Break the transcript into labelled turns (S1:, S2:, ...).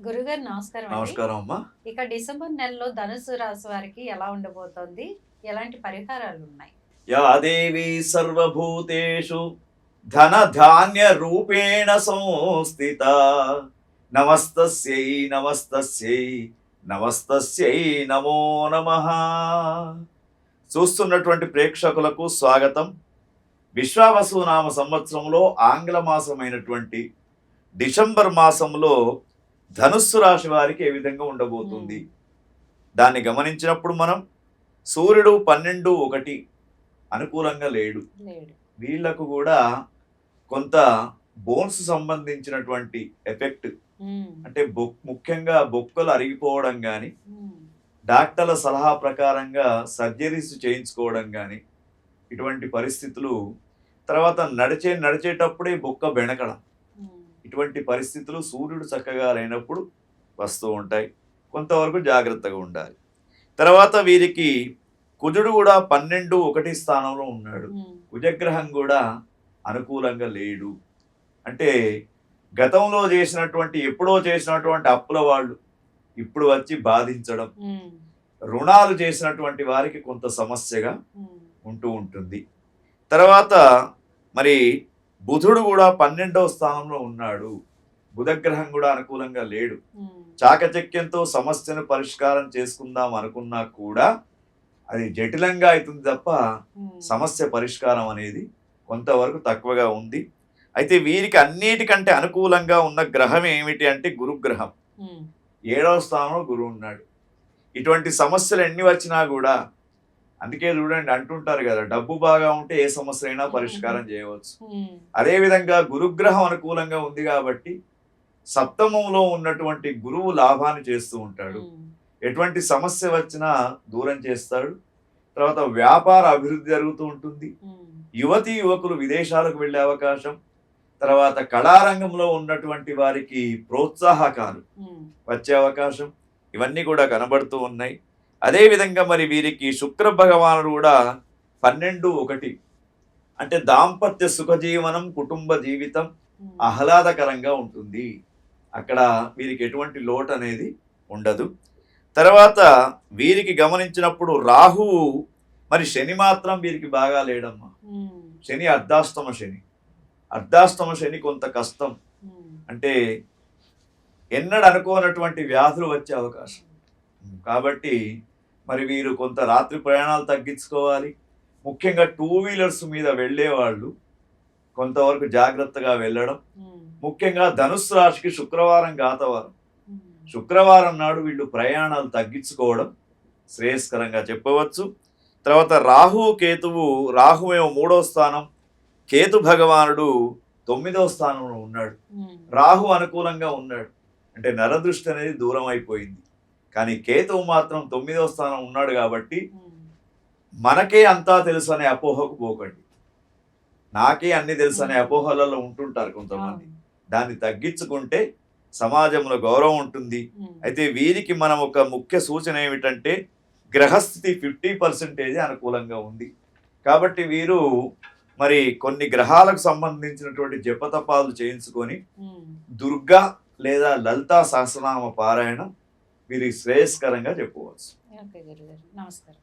S1: గురుగారు నమస్కారం అండి.
S2: నమస్కారం అమ్మా.
S1: ఇక డిసెంబర్ నెలలో ధనుసు రాశి వారికి ఎలా ఉండబోతోంది? ఎలాంటి పరిహారాలు ఉన్నాయి?
S2: యా దేవి సర్వభూతేషు ధన ధాన్య రూపేణ సంస్థిత నమస్తస్యై నమస్తస్యై నమస్తస్యై నమో నమః. చూస్తున్నటువంటి ప్రేక్షకులకు స్వాగతం. విశ్వావసు నామ సంవత్సరంలో ఆంగ్ల మాసమైనటువంటి డిసెంబర్ మాసంలో ధనుస్సు రాశి వారికి ఏ విధంగా ఉండబోతుంది దాన్ని గమనించినప్పుడు మనం సూర్యుడు 12-1 అనుకూలంగా లేడు. వీళ్లకు కూడా కొంత బోన్స్ సంబంధించినటువంటి ఎఫెక్ట్, అంటే ముఖ్యంగా బొక్కలు అరిగిపోవడం కానీ, డాక్టర్ల సలహా ప్రకారంగా సర్జరీస్ చేయించుకోవడం కానీ, ఇటువంటి పరిస్థితులు, తర్వాత నడిచేటప్పుడే బొక్క బెణకడం, ఇటువంటి పరిస్థితులు సూర్యుడు చక్కగా లేనప్పుడు వస్తూ ఉంటాయి. కొంతవరకు జాగ్రత్తగా ఉండాలి. తర్వాత వీరికి కుజుడు కూడా 12-1 స్థానంలో ఉన్నాడు. కుజగ్రహం కూడా అనుకూలంగా లేడు. అంటే గతంలో ఎప్పుడో చేసినటువంటి అప్పుల వాళ్ళు ఇప్పుడు వచ్చి బాధించడం, రుణాలు చేసినటువంటి వారికి కొంత సమస్యగా ఉంటూ ఉంటుంది. తర్వాత మరి బుధుడు కూడా 12వ స్థానంలో ఉన్నాడు. బుధగ్రహం కూడా అనుకూలంగా లేడు. చాకచక్యంతో సమస్యను పరిష్కారం చేసుకుందాం అనుకున్నా కూడా అది జటిలంగా అవుతుంది తప్ప సమస్య పరిష్కారం అనేది కొంతవరకు తక్కువగా ఉంది. అయితే వీరికి అన్నిటికంటే అనుకూలంగా ఉన్న గ్రహం ఏమిటి అంటే గురుగ్రహం. 7వ స్థానంలో గురువు ఉన్నాడు. ఇటువంటి సమస్యలు ఎన్ని వచ్చినా కూడా, అందుకే చూడండి అంటుంటారు కదా, డబ్బు బాగా ఉంటే ఏ సమస్య అయినా పరిష్కారం చేయవచ్చు. అదేవిధంగా గురుగ్రహం అనుకూలంగా ఉంది కాబట్టి సప్తమంలో ఉన్నటువంటి గురువు లాభాన్ని చేస్తూ ఉంటాడు. ఎటువంటి సమస్య వచ్చినా దూరం చేస్తాడు. తర్వాత వ్యాపార అభివృద్ధి జరుగుతూ ఉంటుంది. యువకులు విదేశాలకు వెళ్ళే అవకాశం, తర్వాత కళారంగంలో ఉన్నటువంటి వారికి ప్రోత్సాహకాలు వచ్చే అవకాశం, ఇవన్నీ కూడా కనబడుతూ ఉన్నాయి. అదేవిధంగా మరి వీరికి శుక్ర భగవానుడు కూడా 12-1, అంటే దాంపత్య సుఖజీవనం, కుటుంబ జీవితం ఆహ్లాదకరంగా ఉంటుంది. అక్కడ వీరికి ఎటువంటి లోటు అనేది ఉండదు. తర్వాత వీరికి గమనించినప్పుడు రాహువు, మరి శని మాత్రం వీరికి బాగా లేడమ్మా. శని అర్ధాష్టమ శని కొంత కష్టం. అంటే ఎన్నడూ అనుకోనటువంటి వ్యాధులు వచ్చే అవకాశం. కాబట్టి మరి వీరు కొంత రాత్రి ప్రయాణాలు తగ్గించుకోవాలి. ముఖ్యంగా 2 వీలర్స్ మీద వెళ్ళే వాళ్ళు కొంతవరకు జాగ్రత్తగా వెళ్ళడం. ముఖ్యంగా ధనుస్సు రాశికి శుక్రవారం ఘాతవారం. శుక్రవారం నాడు వీళ్ళు ప్రయాణాలు తగ్గించుకోవడం శ్రేయస్కరంగా చెప్పవచ్చు. తర్వాత రాహు ఏమో 3వ స్థానం, కేతు భగవానుడు 9వ స్థానంలో ఉన్నాడు. రాహు అనుకూలంగా ఉన్నాడు, అంటే నరదృష్టి అనేది దూరం అయిపోయింది. కానీ కేతువు మాత్రం 9వ స్థానం ఉన్నాడు. కాబట్టి మనకే అంతా తెలుసు అనే అపోహకు పోకండి. నాకే అన్ని తెలుసు అనే అపోహలలో ఉంటుంటారు కొంతమంది. దాన్ని తగ్గించుకుంటే సమాజంలో గౌరవం ఉంటుంది. అయితే వీరికి మనం ఒక ముఖ్య సూచన ఏమిటంటే, గ్రహస్థితి 50% అనుకూలంగా ఉంది. కాబట్టి వీరు మరి కొన్ని గ్రహాలకు సంబంధించినటువంటి జపతపాలు చేయించుకొని దుర్గా లేదా లలితా సహస్రనామ పారాయణం వీరికి శ్రేయస్కరంగా చెప్పవచ్చు.
S1: నమస్కారం.